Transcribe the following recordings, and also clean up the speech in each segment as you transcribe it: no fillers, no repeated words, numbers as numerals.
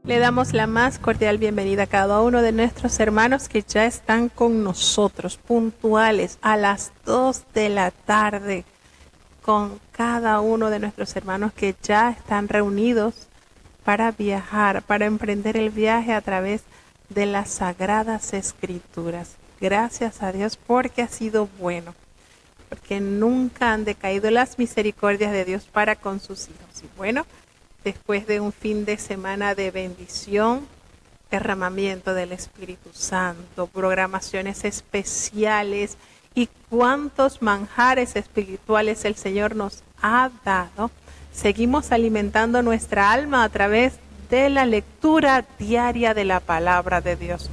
Le damos la más cordial bienvenida a cada uno de nuestros hermanos que ya están con nosotros, puntuales a las 2 de la tarde, con cada uno de nuestros hermanos que ya están reunidos para viajar, para emprender el viaje a través de las Sagradas Escrituras. Gracias a Dios porque ha sido bueno, porque nunca han decaído las misericordias de Dios para con sus hijos. Y bueno, después de un fin de semana de bendición, derramamiento del Espíritu Santo, programaciones especiales y cuántos manjares espirituales el Señor nos ha dado, seguimos alimentando nuestra alma a través de la lectura diaria de la palabra de Dios.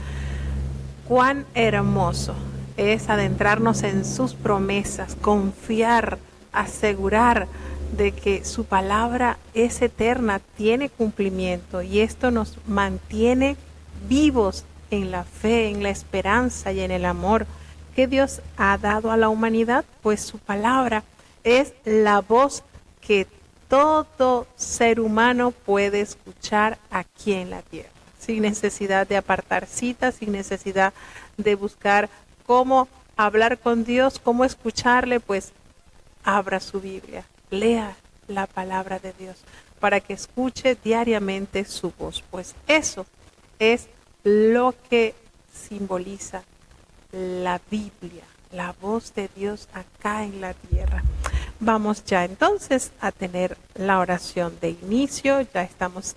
Cuán hermoso es adentrarnos en sus promesas, confiar, asegurar de que su palabra es eterna, tiene cumplimiento, y esto nos mantiene vivos en la fe, en la esperanza y en el amor que Dios ha dado a la humanidad, pues su palabra es la voz que todo ser humano puede escuchar aquí en la tierra, sin necesidad de apartar citas, sin necesidad de buscar cómo hablar con Dios, cómo escucharle. Pues abra su Biblia, lea la palabra de Dios para que escuche diariamente su voz, pues eso es lo que simboliza la Biblia, la voz de Dios acá en la tierra. Vamos ya entonces a tener la oración de inicio. Ya estamos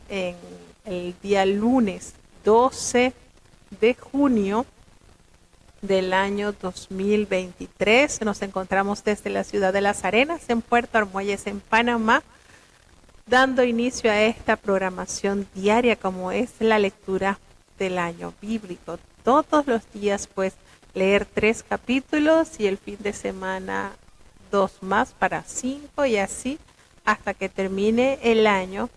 en el día lunes 12 de junio del año 2023. Nos encontramos desde la ciudad de Las Arenas, en Puerto Armuelles, en Panamá, dando inicio a esta programación diaria como es la lectura del año bíblico. Todos los días pues leer 3 capítulos y el fin de semana 2 más para 5 y así hasta que termine el año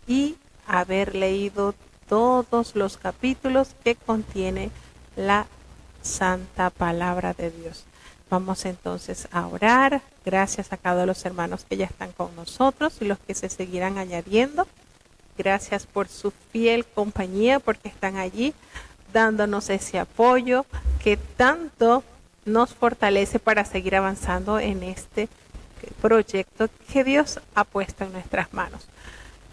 y haber leído todos los capítulos que contiene la santa palabra de Dios. Vamos entonces a orar. Gracias a cada uno de los hermanos que ya están con nosotros y los que se seguirán añadiendo. Gracias por su fiel compañía, porque están allí dándonos ese apoyo que tanto nos fortalece para seguir avanzando en este proyecto que Dios ha puesto en nuestras manos.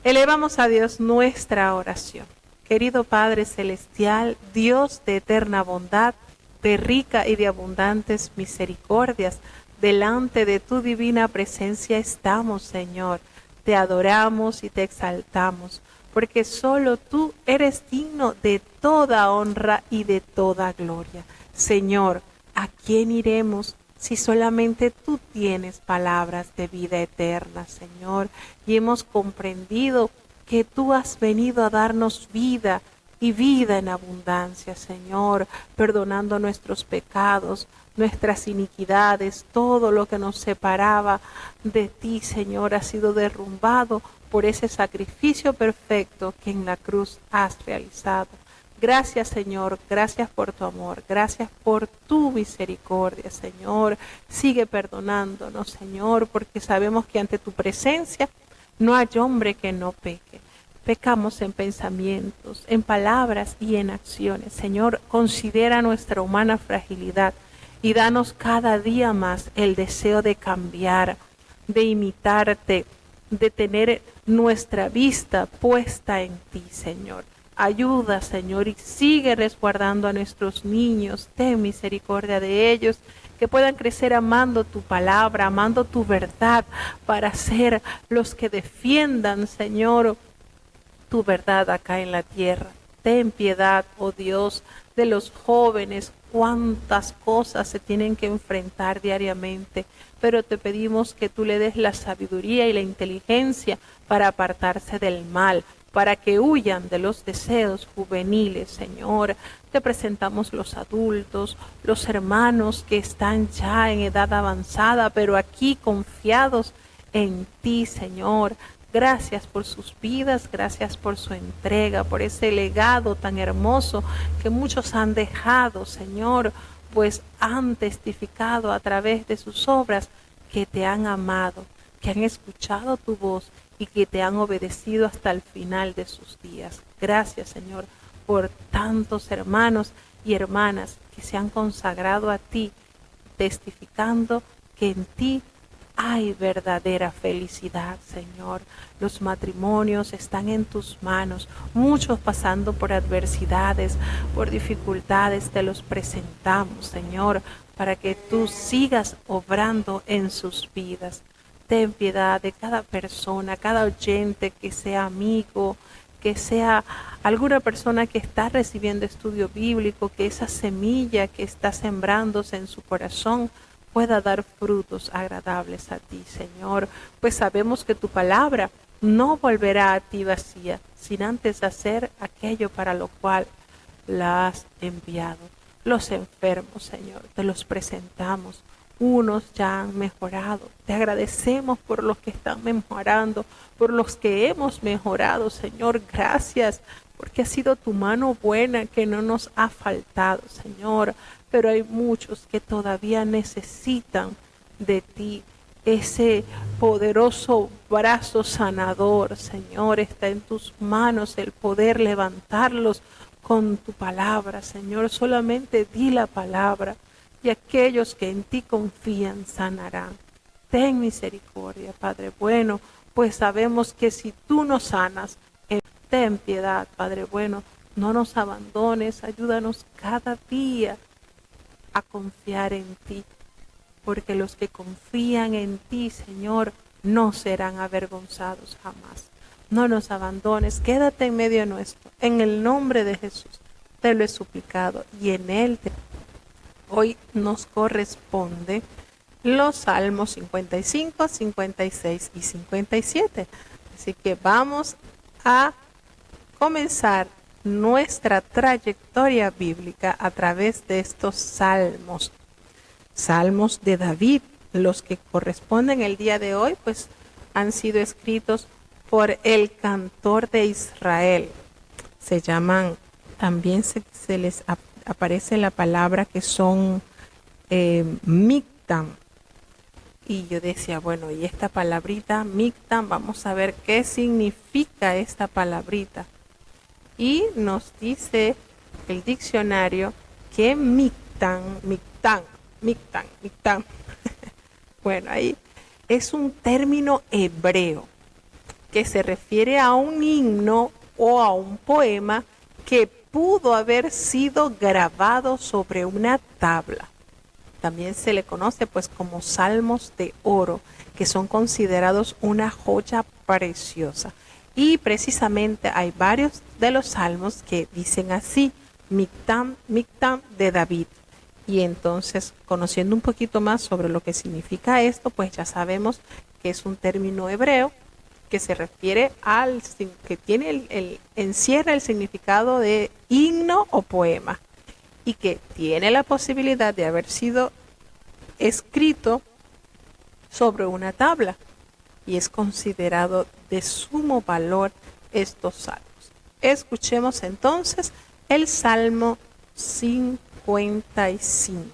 Elevamos a Dios nuestra oración. Querido Padre Celestial, Dios de eterna bondad, de rica y de abundantes misericordias, delante de tu divina presencia estamos, Señor. Te adoramos y te exaltamos, porque solo tú eres digno de toda honra y de toda gloria. Señor, ¿a quién iremos si solamente tú tienes palabras de vida eterna, Señor? Y hemos comprendido que tú has venido a darnos vida y vida en abundancia, Señor, perdonando nuestros pecados, nuestras iniquidades, todo lo que nos separaba de ti, Señor, ha sido derrumbado por ese sacrificio perfecto que en la cruz has realizado. Gracias, Señor, gracias por tu amor, gracias por tu misericordia, Señor. Sigue perdonándonos, Señor, porque sabemos que ante tu presencia no hay hombre que no peque. Pecamos en pensamientos, en palabras y en acciones. Señor, considera nuestra humana fragilidad y danos cada día más el deseo de cambiar, de imitarte, de tener nuestra vista puesta en ti, Señor. Ayuda, Señor, y sigue resguardando a nuestros niños. Ten misericordia de ellos, que puedan crecer amando tu palabra, amando tu verdad, para ser los que defiendan, Señor, tu verdad acá en la tierra. Ten piedad, oh Dios, de los jóvenes. Cuántas cosas se tienen que enfrentar diariamente, pero te pedimos que tú le des la sabiduría y la inteligencia para apartarse del mal, para que huyan de los deseos juveniles, Señor. Te presentamos los adultos, los hermanos que están ya en edad avanzada, pero aquí confiados en ti, Señor. Gracias por sus vidas, gracias por su entrega, por ese legado tan hermoso que muchos han dejado, Señor, pues han testificado a través de sus obras que te han amado. que han escuchado tu voz y que te han obedecido hasta el final de sus días. Gracias, Señor, por tantos hermanos y hermanas que se han consagrado a ti, testificando que en ti hay verdadera felicidad, Señor. Los matrimonios están en tus manos, muchos pasando por adversidades, por dificultades, te los presentamos, Señor, para que tú sigas obrando en sus vidas. Ten piedad de cada persona, cada oyente que sea amigo, que sea alguna persona que está recibiendo estudio bíblico, que esa semilla que está sembrándose en su corazón pueda dar frutos agradables a ti, Señor, pues sabemos que tu palabra no volverá a ti vacía, sin antes hacer aquello para lo cual la has enviado. Los enfermos, Señor, te los presentamos. Unos ya han mejorado. Te agradecemos por los que están mejorando, por los que hemos mejorado, Señor. Gracias, porque ha sido tu mano buena que no nos ha faltado, Señor. Pero hay muchos que todavía necesitan de ti. Ese poderoso brazo sanador, Señor, está en tus manos el poder levantarlos con tu palabra, Señor. Solamente di la palabra y aquellos que en ti confían sanarán. Ten misericordia, Padre bueno, pues sabemos que si tú nos sanas, ten piedad, Padre bueno, no nos abandones, ayúdanos cada día a confiar en ti, porque los que confían en ti, Señor, no serán avergonzados jamás. No nos abandones, quédate en medio nuestro, en el nombre de Jesús, te lo he suplicado y en él hoy nos corresponde los Salmos 55, 56 y 57. Así que vamos a comenzar nuestra trayectoria bíblica a través de estos salmos. Salmos de David, los que corresponden el día de hoy, pues han sido escritos por el cantor de Israel. Se llaman, también se les aparece la palabra que son Mictam. Y yo decía, bueno, y esta palabrita Mictam, vamos a ver qué significa esta palabrita. Y nos dice el diccionario que Mictam, bueno, ahí es un término hebreo que se refiere a un himno o a un poema que pudo haber sido grabado sobre una tabla. También se le conoce pues como salmos de oro, que son considerados una joya preciosa. Y precisamente hay varios de los salmos que dicen así, Mictam de David. Y entonces, conociendo un poquito más sobre lo que significa esto, pues ya sabemos que es un término hebreo que se refiere al que tiene encierra el significado de himno o poema y que tiene la posibilidad de haber sido escrito sobre una tabla y es considerado de sumo valor estos salmos. Escuchemos entonces el Salmo 55.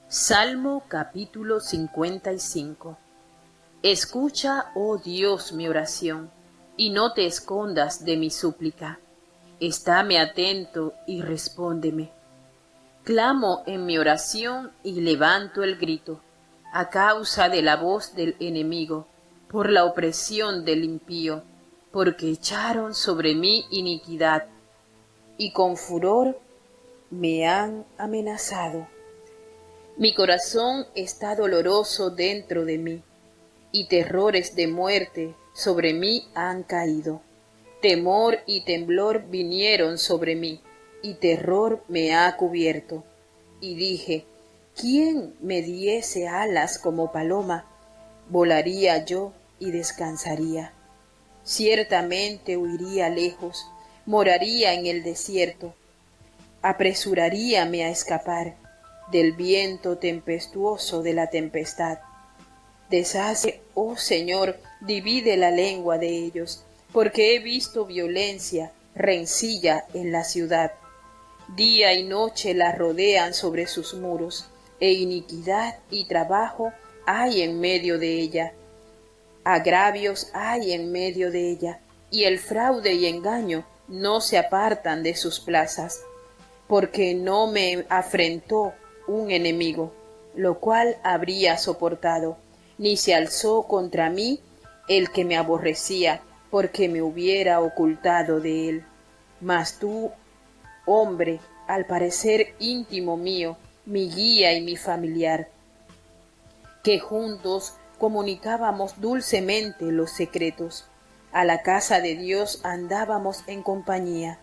Salmo capítulo 55. Escucha, oh Dios, mi oración, y no te escondas de mi súplica. Estáme atento y respóndeme. Clamo en mi oración y levanto el grito, a causa de la voz del enemigo, por la opresión del impío, porque echaron sobre mí iniquidad, y con furor me han amenazado. Mi corazón está doloroso dentro de mí, y terrores de muerte sobre mí han caído. Temor y temblor vinieron sobre mí, y terror me ha cubierto. Y dije, ¿quién me diese alas como paloma? Volaría yo y descansaría. Ciertamente huiría lejos, moraría en el desierto. Apresuraríame a escapar del viento tempestuoso de la tempestad. Deshace, oh Señor, divide la lengua de ellos, porque he visto violencia, rencilla en la ciudad. Día y noche la rodean sobre sus muros, e iniquidad y trabajo hay en medio de ella. Agravios hay en medio de ella, y el fraude y engaño no se apartan de sus plazas. Porque no me afrentó un enemigo, lo cual habría soportado, ni se alzó contra mí el que me aborrecía, porque me hubiera ocultado de él. Mas tú, hombre, al parecer íntimo mío, mi guía y mi familiar, que juntos comunicábamos dulcemente los secretos, a la casa de Dios andábamos en compañía,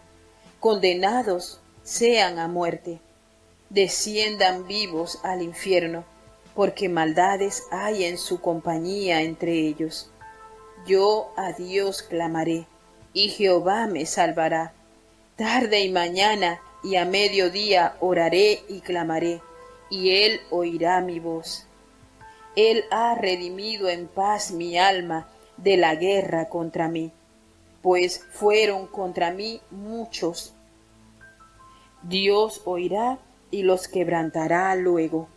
condenados sean a muerte, desciendan vivos al infierno, porque maldades hay en su compañía entre ellos. Yo a Dios clamaré, y Jehová me salvará. Tarde y mañana y a mediodía oraré y clamaré, y él oirá mi voz. Él ha redimido en paz mi alma de la guerra contra mí, pues fueron contra mí muchos. Dios oirá y los quebrantará luego.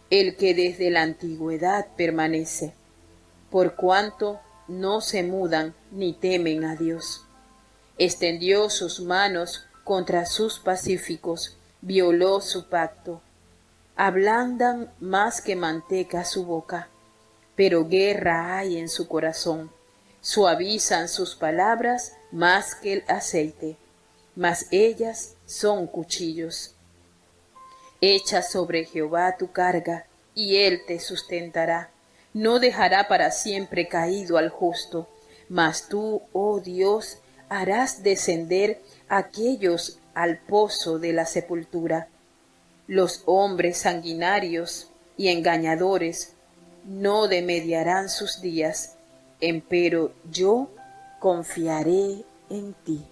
El que desde la antigüedad permanece, por cuanto no se mudan ni temen a Dios. Extendió sus manos contra sus pacíficos, violó su pacto. Ablandan más que manteca su boca, pero guerra hay en su corazón. Suavizan sus palabras más que el aceite, mas ellas son cuchillos. Echa sobre Jehová tu carga, y él te sustentará. No dejará para siempre caído al justo, mas tú, oh Dios, harás descender a aquellos al pozo de la sepultura. Los hombres sanguinarios y engañadores no demediarán sus días, empero yo confiaré en ti.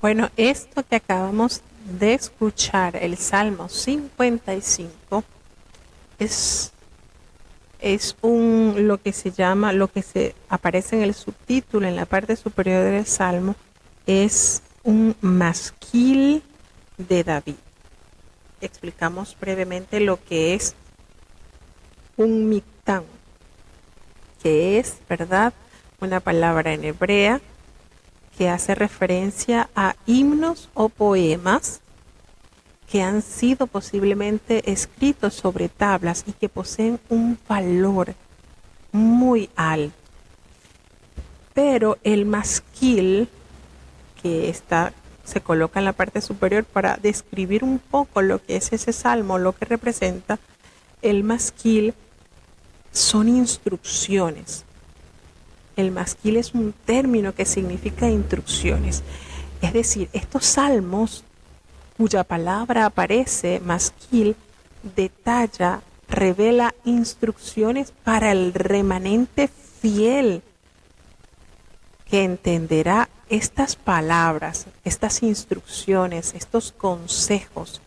Bueno, esto que acabamos de escuchar, el Salmo 55, es lo que se llama, lo que se aparece en el subtítulo, en la parte superior del Salmo, es un masquil de David. Explicamos brevemente lo que es un mictán, que es, ¿verdad?, una palabra en hebrea que hace referencia a himnos o poemas que han sido posiblemente escritos sobre tablas y que poseen un valor muy alto. Pero el masquil, que se coloca en la parte superior para describir un poco lo que es ese salmo, lo que representa, el masquil son instrucciones. El masquil es un término que significa instrucciones. Es decir, estos salmos cuya palabra aparece, masquil, detalla, revela instrucciones para el remanente fiel que entenderá estas palabras, estas instrucciones, estos consejos.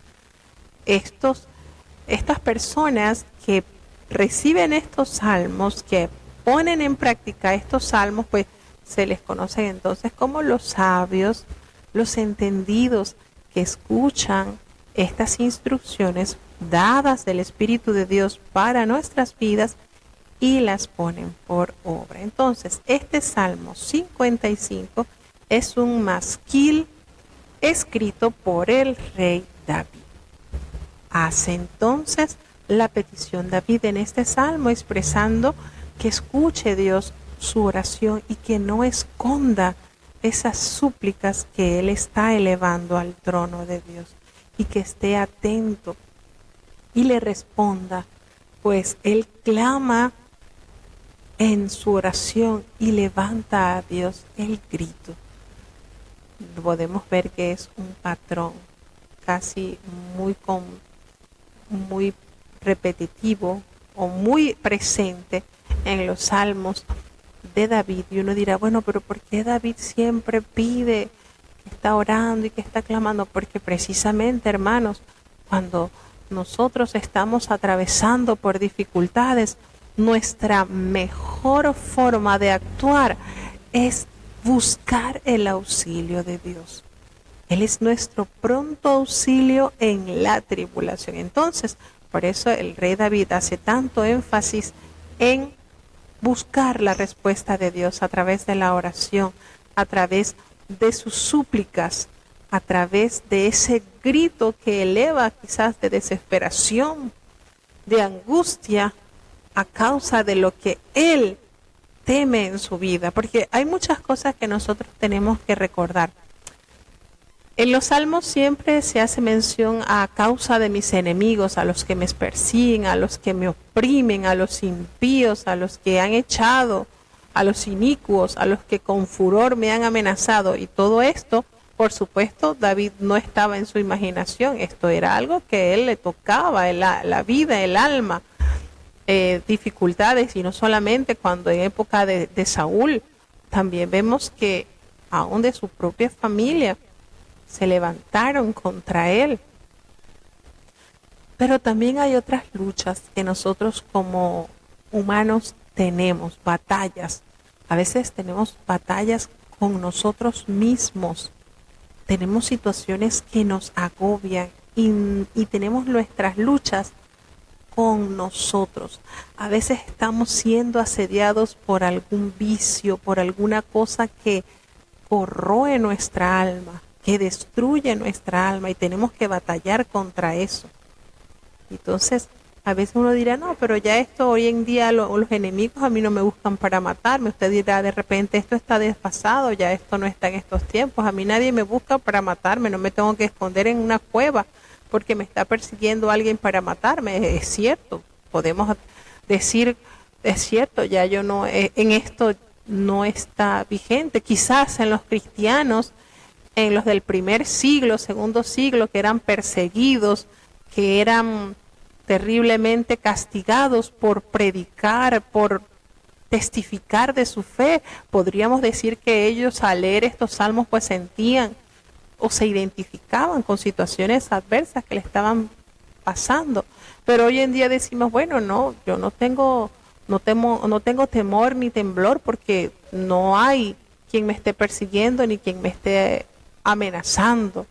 Estas personas que reciben estos salmos, que ponen en práctica estos salmos, pues se les conoce entonces como los sabios, los entendidos, que escuchan estas instrucciones dadas del Espíritu de Dios para nuestras vidas y las ponen por obra. Entonces, este Salmo 55 es un masquil escrito por el rey David. Hace entonces la petición David en este Salmo, expresando que escuche Dios su oración y que no esconda esas súplicas que él está elevando al trono de Dios, y que esté atento y le responda, pues él clama en su oración y levanta a Dios el grito. Podemos ver que es un patrón casi muy repetitivo o muy presente en los salmos de David. Y uno dirá, bueno, pero ¿por qué David siempre pide, que está orando y que está clamando? Porque precisamente, hermanos, cuando nosotros estamos atravesando por dificultades, nuestra mejor forma de actuar es buscar el auxilio de Dios. Él es nuestro pronto auxilio en la tribulación. Entonces, por eso el rey David hace tanto énfasis en buscar la respuesta de Dios a través de la oración, a través de sus súplicas, a través de ese grito que eleva quizás de desesperación, de angustia, a causa de lo que él teme en su vida. Porque hay muchas cosas que nosotros tenemos que recordar. En los salmos siempre se hace mención a causa de mis enemigos, a los que me persiguen, a los que me oprimen, a los impíos, a los que han echado, a los inicuos, a los que con furor me han amenazado. Y todo esto, por supuesto, David no estaba en su imaginación. Esto era algo que a él le tocaba, la vida, el alma, dificultades. Y no solamente cuando en época de Saúl, también vemos que aún de su propia familia se levantaron contra él. Pero también hay otras luchas que nosotros como humanos tenemos, batallas. A veces tenemos batallas con nosotros mismos. Tenemos situaciones que nos agobian y tenemos nuestras luchas con nosotros. A veces estamos siendo asediados por algún vicio, por alguna cosa que corroe nuestra alma, que destruye nuestra alma, y tenemos que batallar contra eso. Entonces, a veces uno dirá, no, pero ya esto hoy en día los enemigos a mí no me buscan para matarme. Usted dirá de repente, esto está desfasado, ya esto no está en estos tiempos. A mí nadie me busca para matarme, no me tengo que esconder en una cueva porque me está persiguiendo alguien para matarme. Es cierto, podemos decir, es cierto, ya yo no, en esto no está vigente. Quizás en los cristianos, en los del primer siglo, segundo siglo, que eran perseguidos, que eran terriblemente castigados por predicar, por testificar de su fe, podríamos decir que ellos al leer estos salmos pues sentían o se identificaban con situaciones adversas que le estaban pasando. Pero hoy en día decimos, bueno, no, yo no tengo temor ni temblor, porque no hay quien me esté persiguiendo ni quien me esté amenazando.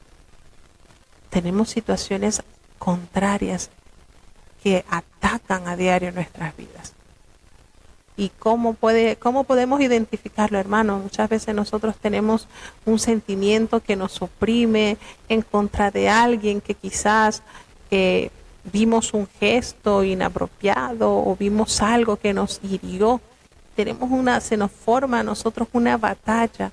Tenemos situaciones contrarias que atacan a diario nuestras vidas. ¿Y cómo podemos identificarlo, hermano? Muchas veces nosotros tenemos un sentimiento que nos oprime en contra de alguien, que quizás vimos un gesto inapropiado o vimos algo que nos hirió. Se nos forma a nosotros una batalla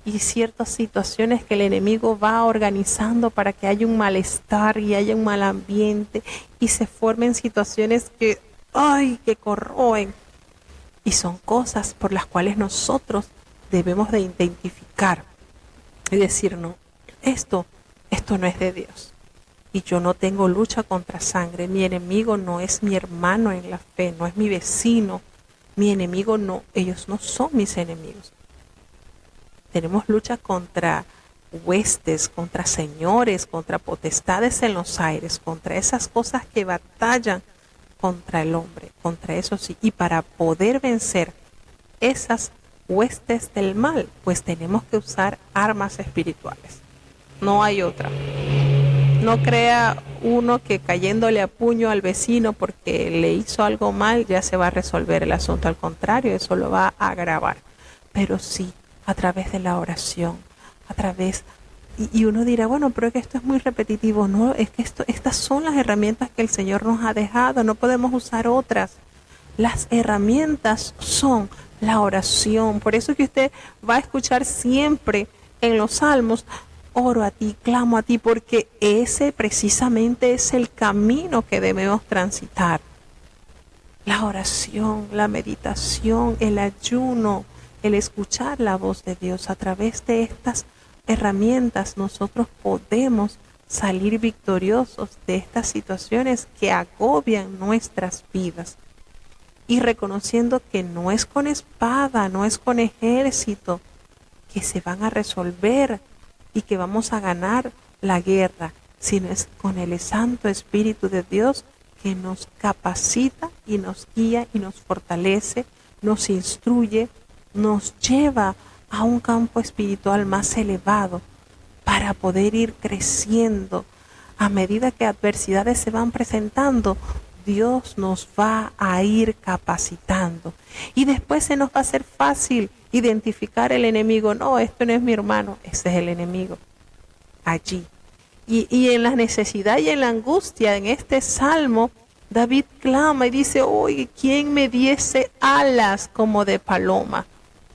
y ciertas situaciones que el enemigo va organizando para que haya un malestar y haya un mal ambiente y se formen situaciones que corroen. Y son cosas por las cuales nosotros debemos de identificar y decir, no, esto no es de Dios. Y yo no tengo lucha contra sangre. Mi enemigo no es mi hermano en la fe, no es mi vecino. Mi enemigo no, ellos no son mis enemigos. Tenemos lucha contra huestes, contra señores, contra potestades en los aires, contra esas cosas que batallan contra el hombre, contra eso sí. Y para poder vencer esas huestes del mal, pues tenemos que usar armas espirituales. No hay otra. No crea uno que cayéndole a puño al vecino porque le hizo algo mal ya se va a resolver el asunto. Al contrario, eso lo va a agravar. Pero sí, a través de la oración, a través... Y uno dirá, bueno, pero es que esto es muy repetitivo. No, es que estas son las herramientas que el Señor nos ha dejado. No podemos usar otras. Las herramientas son la oración. Por eso que usted va a escuchar siempre en los salmos, oro a ti, clamo a ti, porque ese precisamente es el camino que debemos transitar. La oración, la meditación, el ayuno, el escuchar la voz de Dios. A través de estas herramientas nosotros podemos salir victoriosos de estas situaciones que agobian nuestras vidas, y reconociendo que no es con espada, no es con ejército que se van a resolver y que vamos a ganar la guerra, sino es con el Santo Espíritu de Dios que nos capacita y nos guía y nos fortalece, nos instruye, nos lleva a un campo espiritual más elevado, para poder ir creciendo. A medida que adversidades se van presentando, Dios nos va a ir capacitando. Y después se nos va a hacer fácil identificar el enemigo. No, esto no es mi hermano, ese es el enemigo. Allí. Y en la necesidad y en la angustia, en este salmo, David clama y dice, oye, ¿quién me diese alas como de paloma?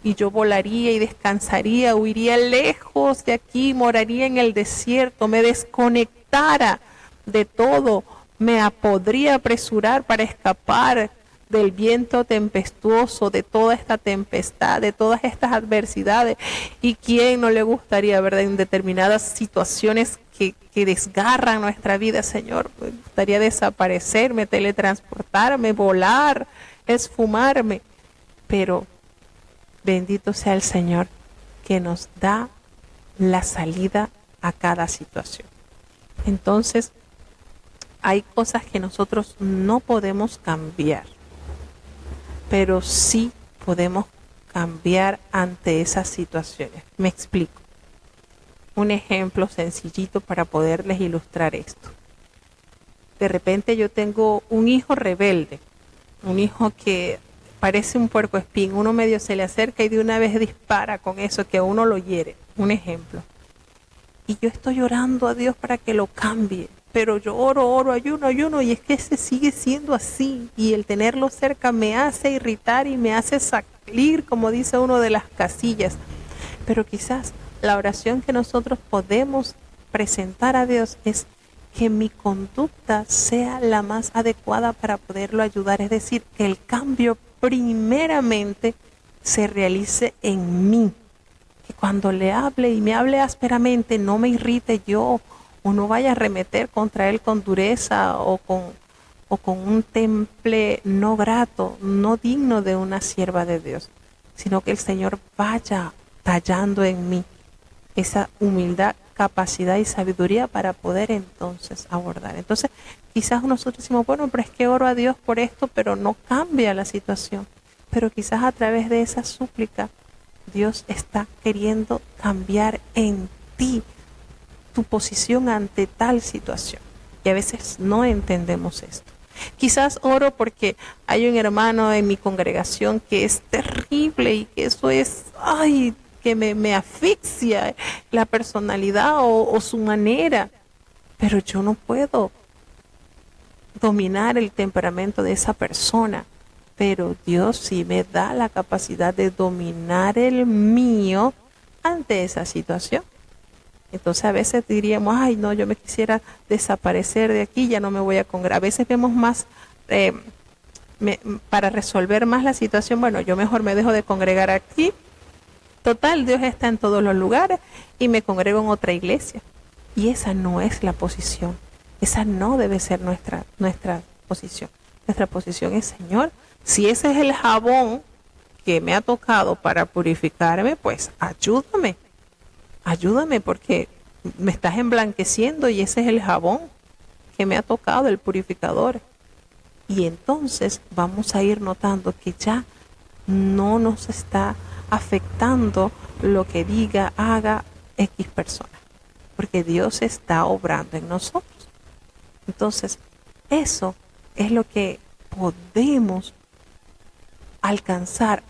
Y yo volaría y descansaría, huiría lejos de aquí, moraría en el desierto, me desconectara de todo, me podría apresurar para escapar del viento tempestuoso, de toda esta tempestad, de todas estas adversidades. ¿Y quién no le gustaría, verdad, en determinadas situaciones que desgarran nuestra vida, Señor? Me gustaría desaparecerme, teletransportarme, volar, esfumarme. Pero bendito sea el Señor que nos da la salida a cada situación. Entonces, hay cosas que nosotros no podemos cambiar, pero sí podemos cambiar ante esas situaciones. Me explico. Un ejemplo sencillito para poderles ilustrar esto. De repente yo tengo un hijo rebelde, un hijo que parece un puercoespín, uno medio se le acerca y de una vez dispara con eso que uno lo hiere, un ejemplo. Y yo estoy orando a Dios para que lo cambie, pero yo oro, ayuno, y es que ese sigue siendo así, y el tenerlo cerca me hace irritar y me hace salir, como dice uno, de las casillas. Pero quizás la oración que nosotros podemos presentar a Dios es que mi conducta sea la más adecuada para poderlo ayudar, es decir, que el cambio primeramente se realice en mí, que cuando le hable y me hable ásperamente no me irrite yo o no vaya a arremeter contra él con dureza o con un temple no grato, no digno de una sierva de Dios, sino que el Señor vaya tallando en mí esa humildad, capacidad y sabiduría para poder entonces abordar. Entonces, quizás nosotros decimos, bueno, pero es que oro a Dios por esto, pero no cambia la situación. Pero quizás a través de esa súplica, Dios está queriendo cambiar en ti tu posición ante tal situación. Y a veces no entendemos esto. Quizás oro porque hay un hermano en mi congregación que es terrible y que eso es, que me asfixia la personalidad o su manera, pero yo no puedo dominar el temperamento de esa persona, pero Dios sí me da la capacidad de dominar el mío ante esa situación. Entonces a veces diríamos, no, yo me quisiera desaparecer de aquí, ya no me voy a congregar. A veces vemos más, para resolver más la situación, bueno, yo mejor me dejo de congregar aquí. Total, Dios está en todos los lugares y me congrego en otra iglesia. Y esa no es la posición. Esa no debe ser nuestra posición. Nuestra posición es, Señor, si ese es el jabón que me ha tocado para purificarme, pues ayúdame. Ayúdame porque me estás emblanqueciendo y ese es el jabón que me ha tocado, el purificador. Y entonces vamos a ir notando que ya no nos está afectando lo que diga, haga X persona, porque Dios está obrando en nosotros. Entonces, eso es lo que podemos alcanzar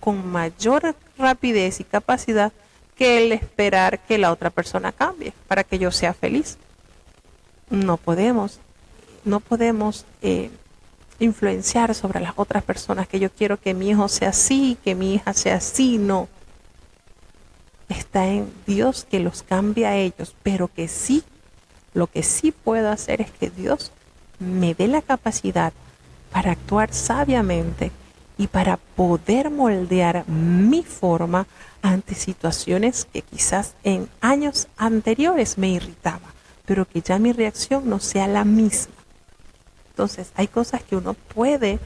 con mayor rapidez y capacidad que el esperar que la otra persona cambie para que yo sea feliz. No podemos influenciar sobre las otras personas, que yo quiero que mi hijo sea así, que mi hija sea así. No, está en Dios que los cambie a ellos, pero que sí, lo que sí puedo hacer es que Dios me dé la capacidad para actuar sabiamente y para poder moldear mi forma ante situaciones que quizás en años anteriores me irritaba, pero que ya mi reacción no sea la misma. Entonces, hay cosas que uno puede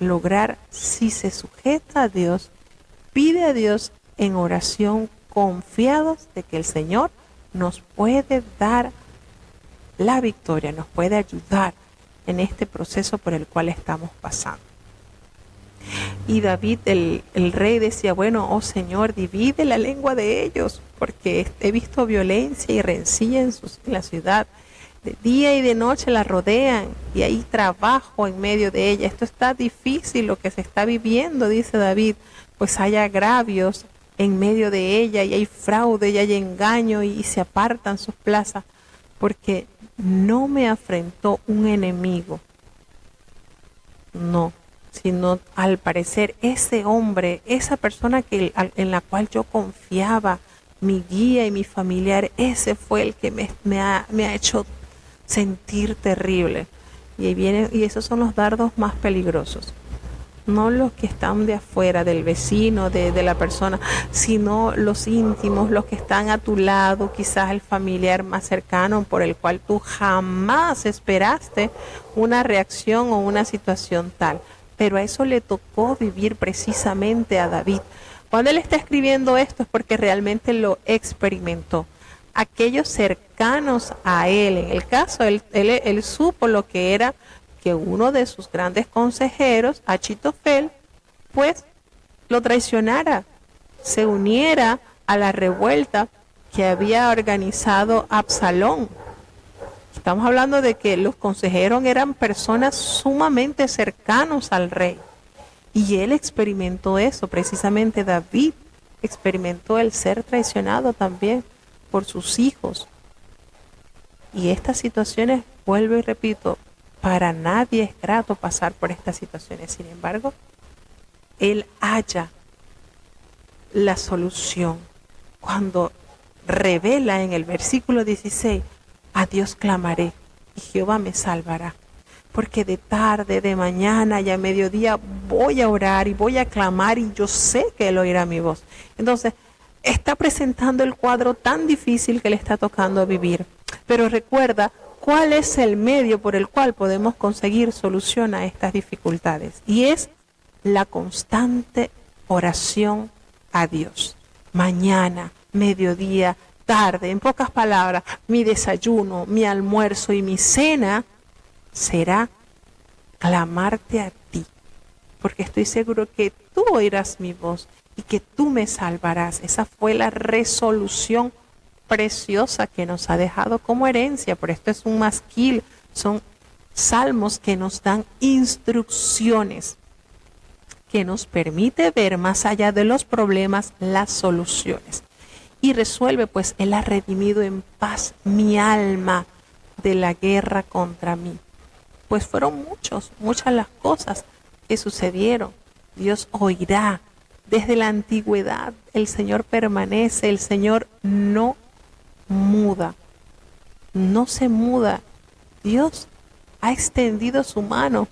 lograr si se sujeta a Dios, pide a Dios en oración, confiados de que el Señor nos puede dar la victoria, nos puede ayudar en este proceso por el cual estamos pasando. Y David, el rey, decía, bueno, oh Señor, divide la lengua de ellos, porque he visto violencia y rencilla en la ciudad. De día y de noche la rodean y hay trabajo en medio de ella. Esto está difícil lo que se está viviendo, dice David, pues hay agravios en medio de ella y hay fraude y hay engaño y se apartan sus plazas, porque no me afrentó un enemigo, no, sino al parecer ese hombre, esa persona en la cual yo confiaba, mi guía y mi familiar, ese fue el que me ha hecho sentir terrible. Y ahí viene, y esos son los dardos más peligrosos, no los que están de afuera, del vecino, de la persona, sino los íntimos, los que están a tu lado, quizás el familiar más cercano por el cual tú jamás esperaste una reacción o una situación tal. Pero a eso le tocó vivir precisamente a David. Cuando él está escribiendo esto es porque realmente lo experimentó. Aquellos cercanos a él, en el caso, él supo lo que era que uno de sus grandes consejeros, Achitofel, pues lo traicionara, se uniera a la revuelta que había organizado Absalón. Estamos hablando de que los consejeros eran personas sumamente cercanos al rey. Y él experimentó eso, precisamente David experimentó el ser traicionado también por sus hijos. Y estas situaciones, vuelvo y repito, para nadie es grato pasar por estas situaciones. Sin embargo, él halla la solución cuando revela en el versículo 16, a Dios clamaré y Jehová me salvará. Porque de tarde, de mañana y a mediodía voy a orar y voy a clamar y yo sé que Él oirá mi voz. Entonces, está presentando el cuadro tan difícil que le está tocando vivir. Pero recuerda, ¿cuál es el medio por el cual podemos conseguir solución a estas dificultades? Y es la constante oración a Dios. Mañana, mediodía, tarde, en pocas palabras, mi desayuno, mi almuerzo y mi cena será clamarte a ti, porque estoy seguro que tú oirás mi voz y que tú me salvarás. Esa fue la resolución preciosa que nos ha dejado como herencia. Por esto es un masquil, son salmos que nos dan instrucciones, que nos permite ver más allá de los problemas las soluciones. Y resuelve, pues Él ha redimido en paz mi alma de la guerra contra mí. Pues fueron muchas las cosas que sucedieron. Dios oirá. Desde la antigüedad el Señor permanece, el Señor no muda, no se muda. Dios ha extendido su mano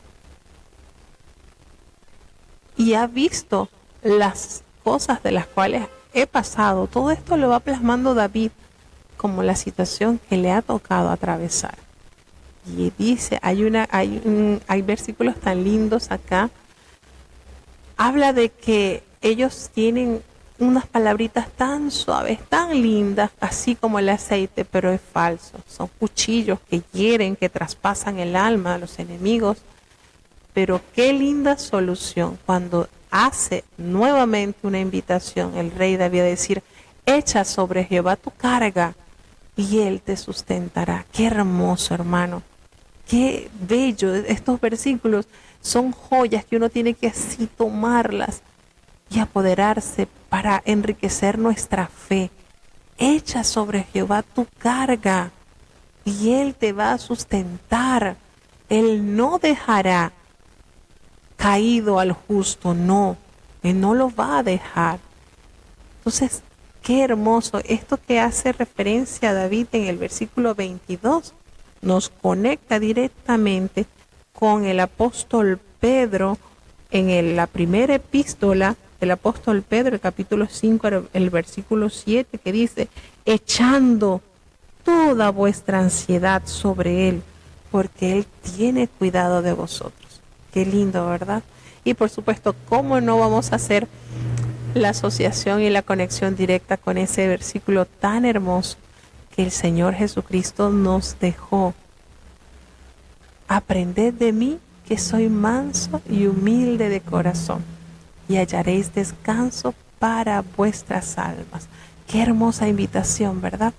y ha visto las cosas de las cuales he pasado. Todo esto lo va plasmando David como la situación que le ha tocado atravesar. Y dice, hay versículos tan lindos acá. Habla de que ellos tienen unas palabritas tan suaves, tan lindas, así como el aceite, pero es falso. Son cuchillos que hieren, que traspasan el alma a los enemigos. Pero qué linda solución cuando hace nuevamente una invitación el rey David a decir, echa sobre Jehová tu carga y Él te sustentará. Qué hermoso, hermano. Qué bello. Estos versículos son joyas que uno tiene que así tomarlas y apoderarse para enriquecer nuestra fe. Echa sobre Jehová tu carga y Él te va a sustentar. Él no dejará caído al justo, no. Él no lo va a dejar. Entonces, qué hermoso. Esto que hace referencia a David en el versículo 22 nos conecta directamente con el apóstol Pedro en la primera epístola del apóstol Pedro, el capítulo 5, el versículo 7, que dice, echando toda vuestra ansiedad sobre Él, porque Él tiene cuidado de vosotros. Qué lindo, ¿verdad? Y por supuesto, ¿cómo no vamos a hacer la asociación y la conexión directa con ese versículo tan hermoso que el Señor Jesucristo nos dejó? Aprended de mí, que soy manso y humilde de corazón, y hallaréis descanso para vuestras almas. Qué hermosa invitación, ¿verdad?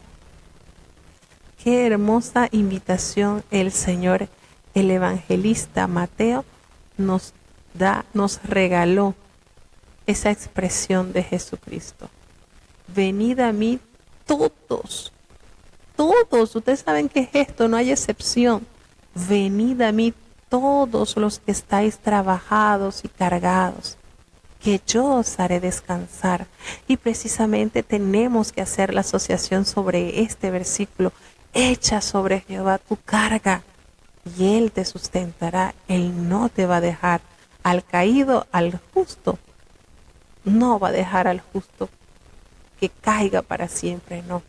Qué hermosa invitación el Señor, el evangelista Mateo, nos regaló esa expresión de Jesucristo. Venid a mí todos, ustedes saben qué es esto, no hay excepción. Venid a mí todos los que estáis trabajados y cargados, que yo os haré descansar. Y precisamente tenemos que hacer la asociación sobre este versículo. Echa sobre Jehová tu carga y Él te sustentará. Él no te va a dejar al caído, al justo. No va a dejar al justo que caiga para siempre, no.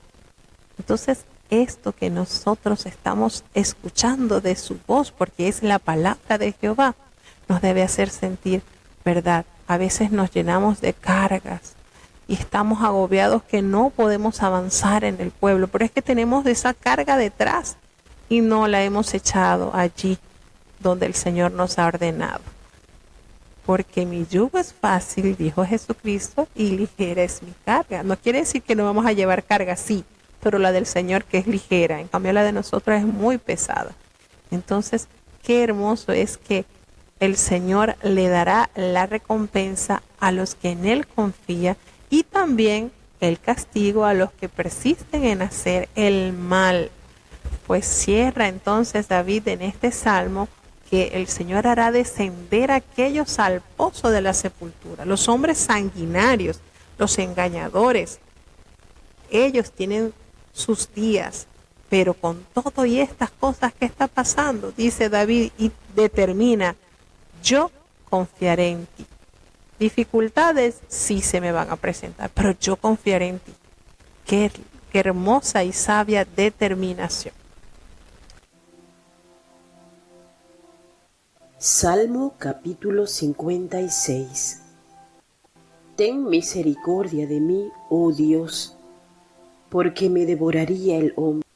Entonces, esto que nosotros estamos escuchando de su voz, porque es la palabra de Jehová, nos debe hacer sentir verdad. A veces nos llenamos de cargas y estamos agobiados que no podemos avanzar en el pueblo, pero es que tenemos esa carga detrás y no la hemos echado allí donde el Señor nos ha ordenado. Porque mi yugo es fácil, dijo Jesucristo, y ligera es mi carga. No quiere decir que no vamos a llevar carga, sí, pero la del Señor que es ligera, en cambio la de nosotros es muy pesada. Entonces, qué hermoso es que el Señor le dará la recompensa a los que en Él confían y también el castigo a los que persisten en hacer el mal. Pues cierra entonces David en este salmo que el Señor hará descender a aquellos al pozo de la sepultura, los hombres sanguinarios, los engañadores. Ellos tienen sus días, pero con todo y estas cosas que está pasando, dice David y determina, yo confiaré en ti. Dificultades sí se me van a presentar, pero yo confiaré en ti. Qué hermosa y sabia determinación. Salmo capítulo 56. Ten misericordia de mí, oh Dios, porque me devoraría el hombre.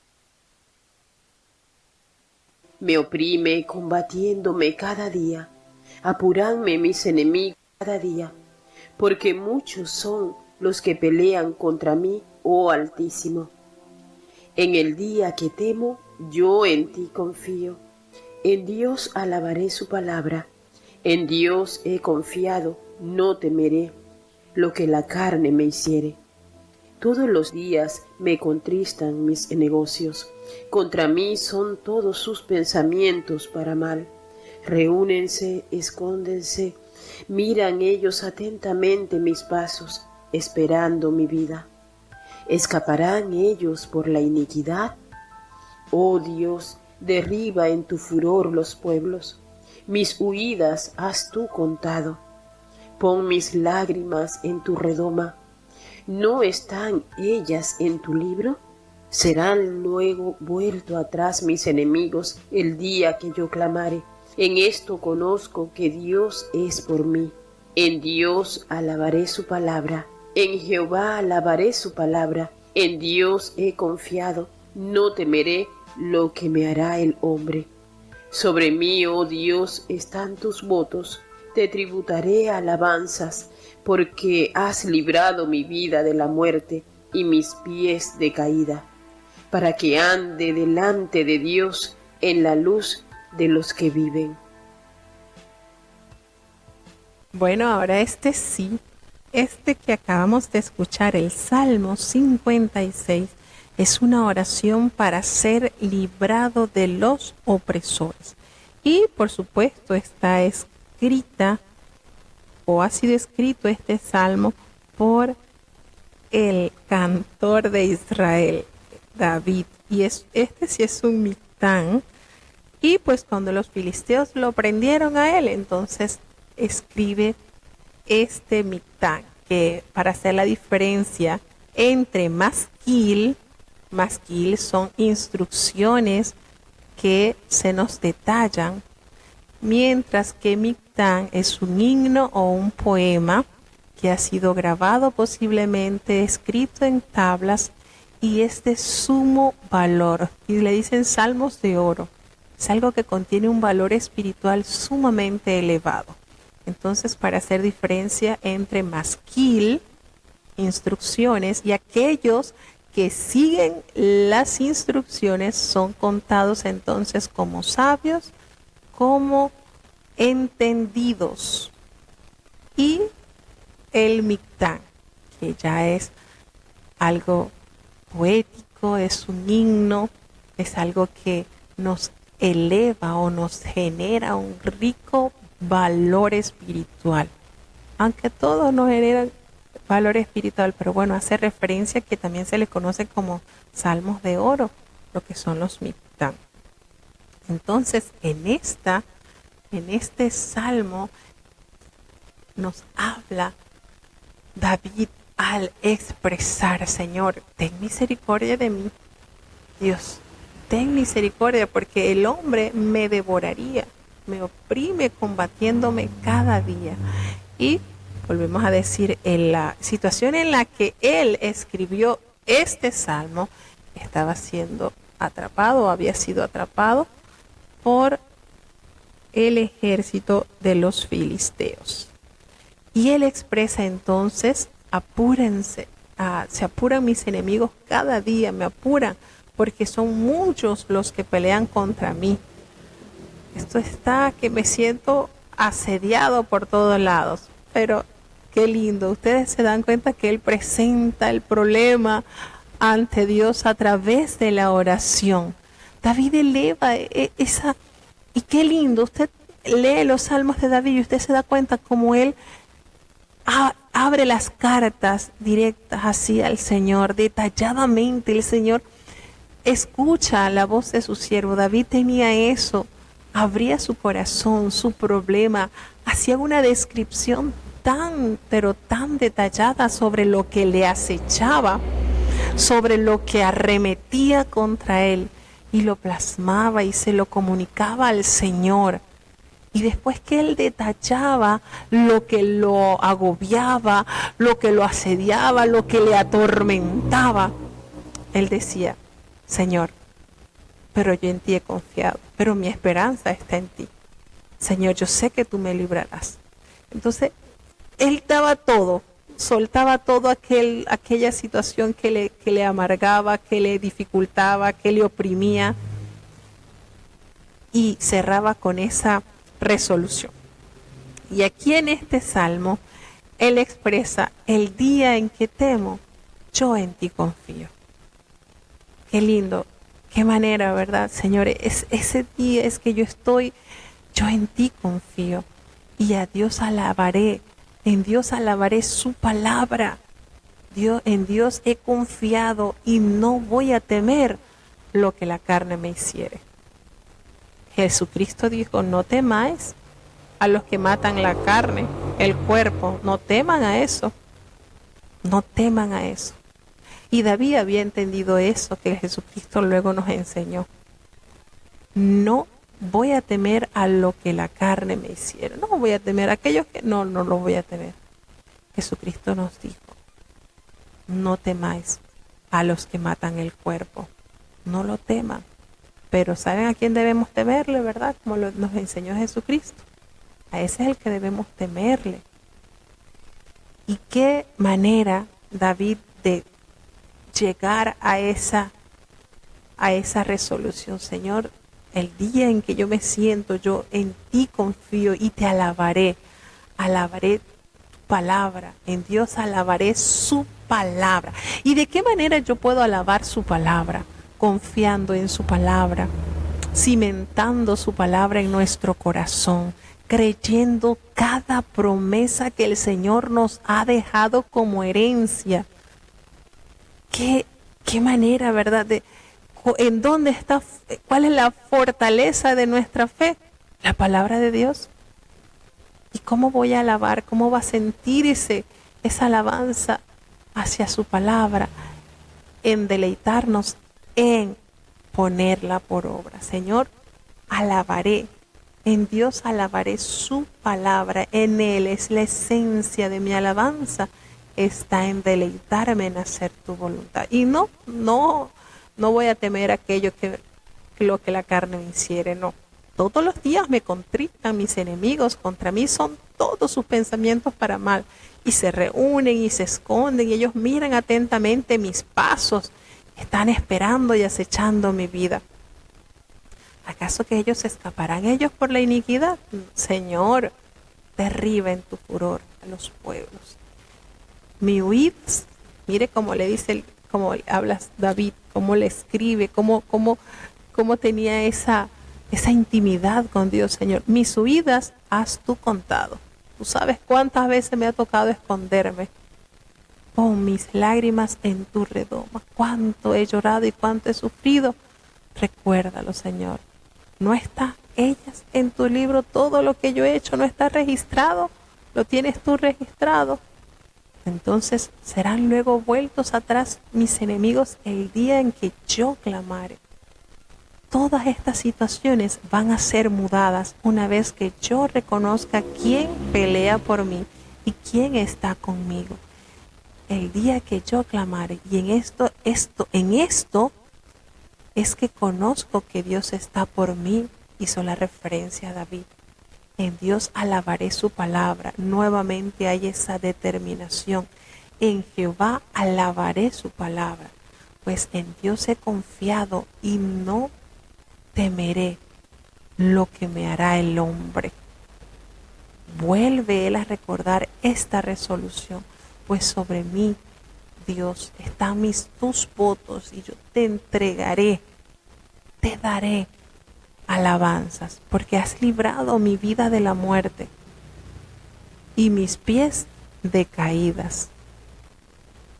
Me oprime combatiéndome cada día, apuranme mis enemigos cada día, porque muchos son los que pelean contra mí, oh Altísimo. En el día que temo, yo en ti confío. En Dios alabaré su palabra, en Dios he confiado, no temeré lo que la carne me hiciere. Todos los días me contristan mis negocios, contra mí son todos sus pensamientos para mal. Reúnense, escóndense, miran ellos atentamente mis pasos, esperando mi vida. ¿Escaparán ellos por la iniquidad? Oh Dios, derriba en tu furor los pueblos, mis huidas has tú contado. Pon mis lágrimas en tu redoma, ¿no están ellas en tu libro? Serán luego vuelto atrás mis enemigos el día que yo clamare. En esto conozco que Dios es por mí. En Dios alabaré su palabra, en Jehová alabaré su palabra. En Dios he confiado, no temeré lo que me hará el hombre. Sobre mí, oh Dios, están tus votos, te tributaré alabanzas, porque has librado mi vida de la muerte y mis pies de caída, para que ande delante de Dios en la luz de los que viven. Bueno, ahora este que acabamos de escuchar, el Salmo 56, es una oración para ser librado de los opresores. Y por supuesto está escrita o ha sido escrito este salmo por el cantor de Israel, David. Y este sí es un Mictán. Y pues cuando los filisteos lo prendieron a él, entonces escribe este Mictán, que para hacer la diferencia entre masquil son instrucciones que se nos detallan, mientras que Mictán es un himno o un poema que ha sido grabado, posiblemente escrito en tablas, y es de sumo valor, y le dicen salmos de oro. Es algo que contiene un valor espiritual sumamente elevado. Entonces, para hacer diferencia entre masquil instrucciones, y aquellos que siguen las instrucciones son contados entonces como sabios, como entendidos. Y el Mictán, que ya es algo poético, es un himno, es algo que nos eleva o nos genera un rico valor espiritual. Aunque todos nos generan valor espiritual, pero bueno, hace referencia que también se les conoce como salmos de oro, lo que son los Mictán. Entonces, en este salmo nos habla David al expresar: Señor, ten misericordia de mí. Dios, ten misericordia, porque el hombre me devoraría, me oprime combatiéndome cada día. Y volvemos a decir, en la situación en la que él escribió este salmo, estaba siendo atrapado, había sido atrapado por el ejército de los filisteos. Y él expresa entonces: apúrense, se apuran mis enemigos cada día, me apuran, porque son muchos los que pelean contra mí. Esto está que me siento asediado por todos lados. Pero qué lindo, ustedes se dan cuenta que él presenta el problema ante Dios a través de la oración. David eleva esa, y qué lindo, usted lee los salmos de David y usted se da cuenta como él abre las cartas directas así al Señor, detalladamente. El Señor escucha la voz de su siervo. David tenía eso, abría su corazón, su problema, hacía una descripción tan, pero tan detallada sobre lo que le acechaba, sobre lo que arremetía contra él, y lo plasmaba y se lo comunicaba al Señor. Y después que él detallaba lo que lo agobiaba, lo que lo asediaba, lo que le atormentaba, él decía: Señor, pero yo en ti he confiado, pero mi esperanza está en ti. Señor, yo sé que tú me librarás. Entonces, él daba todo, soltaba todo aquella situación que le amargaba, que le dificultaba, que le oprimía, y cerraba con esa resolución. Y aquí en este salmo, él expresa: el día en que temo, yo en ti confío. Qué lindo, qué manera, ¿verdad, Señor? Ese día es que yo en ti confío, y a Dios alabaré, en Dios alabaré su palabra. En Dios he confiado y no voy a temer lo que la carne me hiciere. Jesucristo dijo: no temáis a los que matan la carne, el cuerpo, no teman a eso, no teman a eso. Y David había entendido eso que Jesucristo luego nos enseñó: no voy a temer a lo que la carne me hiciera, no voy a temer a aquellos que no los voy a temer. Jesucristo nos dijo: no temáis a los que matan el cuerpo, no lo teman. Pero ¿saben a quién debemos temerle, verdad? Como nos enseñó Jesucristo. A ese es el que debemos temerle. Y qué manera, David, de llegar a esa resolución: Señor, el día en que yo me siento, yo en ti confío y te alabaré tu palabra, en Dios alabaré su palabra. ¿Y de qué manera yo puedo alabar su palabra? Confiando en su palabra, cimentando su palabra en nuestro corazón, creyendo cada promesa que el Señor nos ha dejado como herencia. Qué manera, ¿verdad? ¿En dónde está? ¿Cuál es la fortaleza de nuestra fe? La palabra de Dios. ¿Y cómo voy a alabar? ¿Cómo va a sentirse esa alabanza hacia su palabra? En deleitarnos en ponerla por obra. Señor, alabaré, en Dios alabaré su palabra, en Él es la esencia de mi alabanza, está en deleitarme en hacer tu voluntad. Y no voy a temer aquello que lo que la carne me hiciere, no. Todos los días me contritan mis enemigos, contra mí son todos sus pensamientos para mal. Y se reúnen y se esconden y ellos miran atentamente mis pasos. Están esperando y acechando mi vida. ¿Acaso que ellos escaparán ellos por la iniquidad? Señor, derriba en tu furor a los pueblos. Mi huid, mire cómo le dice, cómo hablas David, cómo le escribe, cómo tenía esa intimidad con Dios, Señor. Mis huidas has tú contado. Tú sabes cuántas veces me ha tocado esconderme. Pon mis lágrimas en tu redoma. Cuánto he llorado y cuánto he sufrido. Recuérdalo, Señor. ¿No está ellas en tu libro? Todo lo que yo he hecho no está registrado. ¿Lo tienes tú registrado? Entonces serán luego vueltos atrás mis enemigos el día en que yo clamare. Todas estas situaciones van a ser mudadas una vez que yo reconozca quién pelea por mí y quién está conmigo. El día que yo clamare, y en esto es que conozco que Dios está por mí, hizo la referencia a David. En Dios alabaré su palabra. Nuevamente hay esa determinación. En Jehová alabaré su palabra. Pues en Dios he confiado y no temeré lo que me hará el hombre. Vuelve él a recordar esta resolución. Pues sobre mí, Dios, están tus votos y yo te entregaré, te daré alabanzas, porque has librado mi vida de la muerte y mis pies de caídas.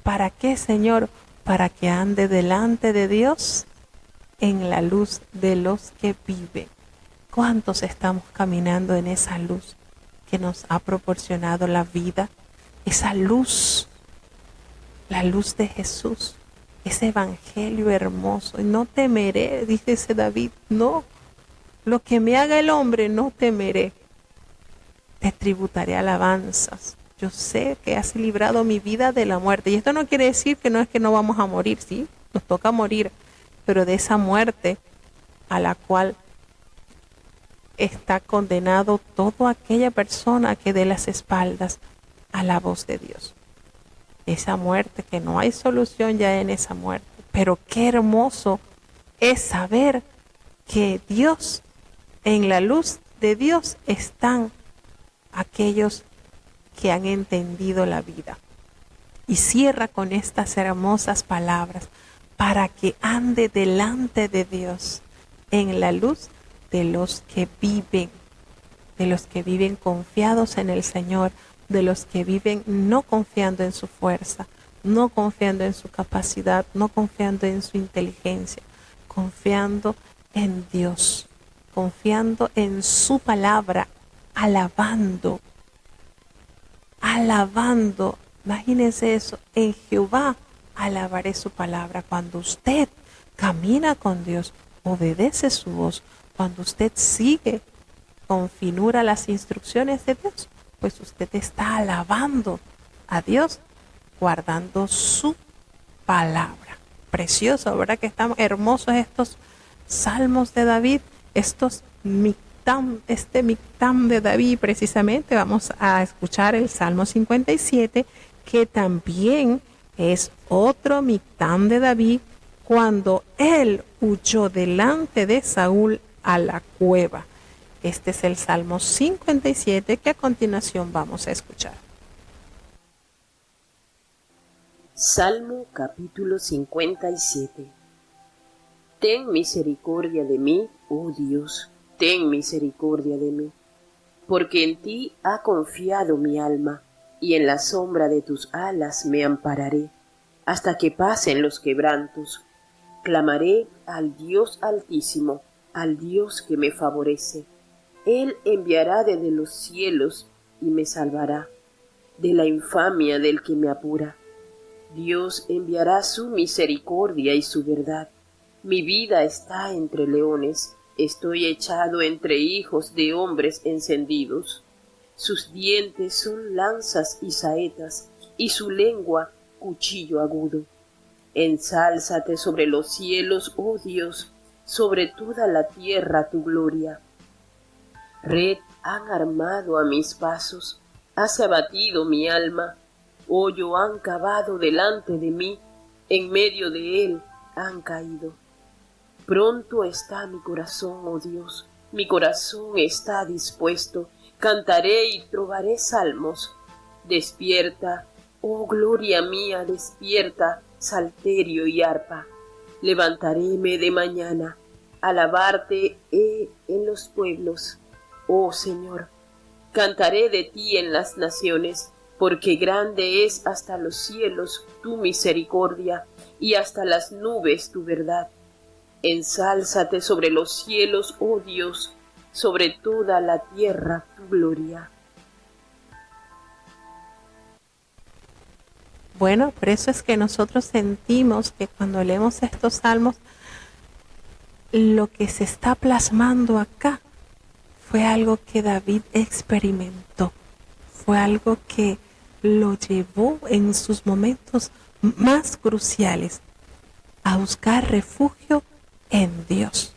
¿Para qué, Señor? Para que ande delante de Dios en la luz de los que viven. ¿Cuántos estamos caminando en esa luz que nos ha proporcionado la vida? Esa luz, la luz de Jesús, ese evangelio hermoso. Y no temeré, dice David, no. Lo que me haga el hombre no temeré. Te tributaré alabanzas. Yo sé que has librado mi vida de la muerte. Y esto no quiere decir que no vamos a morir, ¿sí? Nos toca morir. Pero de esa muerte a la cual está condenado toda aquella persona que dé las espaldas a la voz de Dios. Esa muerte que no hay solución ya en esa muerte. Pero qué hermoso es saber que Dios, en la luz de Dios están aquellos que han entendido la vida. Y cierra con estas hermosas palabras: para que ande delante de Dios en la luz de los que viven confiados en el Señor, de los que viven no confiando en su fuerza, no confiando en su capacidad, no confiando en su inteligencia, confiando en Dios, confiando en su palabra, alabando. Imagínense eso, en Jehová alabaré su palabra. Cuando usted camina con Dios, obedece su voz, cuando usted sigue con finura las instrucciones de Dios, pues usted está alabando a Dios, guardando su palabra. Precioso, ¿verdad? Que están hermosos estos salmos de David, este mictam de David. Precisamente vamos a escuchar el Salmo 57, que también es otro mictam de David, cuando él huyó delante de Saúl a la cueva. Este es el Salmo 57 que a continuación vamos a escuchar. Salmo capítulo 57. Ten misericordia de mí, oh Dios, ten misericordia de mí, porque en ti ha confiado mi alma, y en la sombra de tus alas me ampararé, hasta que pasen los quebrantos. Clamaré al Dios Altísimo, al Dios que me favorece. Él enviará desde los cielos y me salvará de la infamia del que me apura. Dios enviará su misericordia y su verdad. Mi vida está entre leones, estoy echado entre hijos de hombres encendidos. Sus dientes son lanzas y saetas, y su lengua cuchillo agudo. Ensálzate sobre los cielos, oh Dios, sobre toda la tierra tu gloria. Red han armado a mis pasos, has abatido mi alma, hoyo han cavado delante de mí, en medio de él han caído. Pronto está mi corazón, oh Dios, mi corazón está dispuesto, cantaré y trovaré salmos. Despierta, oh gloria mía, despierta, salterio y arpa. Levantaréme de mañana, alabarte he en los pueblos. Oh Señor, cantaré de ti en las naciones, porque grande es hasta los cielos tu misericordia y hasta las nubes tu verdad. Ensálzate sobre los cielos, oh Dios, sobre toda la tierra tu gloria. Bueno, por eso es que nosotros sentimos que cuando leemos estos salmos, lo que se está plasmando acá fue algo que David experimentó, fue algo que lo llevó en sus momentos más cruciales a buscar refugio en Dios.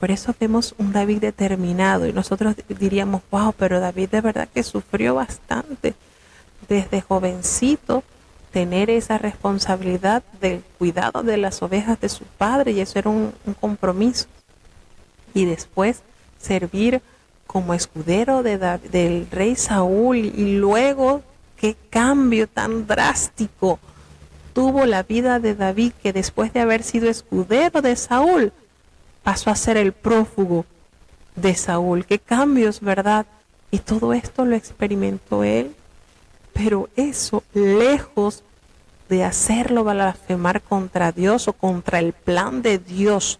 Por eso vemos un David determinado y nosotros diríamos, wow, pero David de verdad que sufrió bastante desde jovencito, tener esa responsabilidad del cuidado de las ovejas de su padre, y eso era un compromiso. Y después servir como escudero del rey Saúl, y luego qué cambio tan drástico tuvo la vida de David, que después de haber sido escudero de Saúl, pasó a ser el prófugo de Saúl. Qué cambios, ¿verdad? Y todo esto lo experimentó él. Pero eso, lejos de hacerlo blasfemar contra Dios o contra el plan de Dios,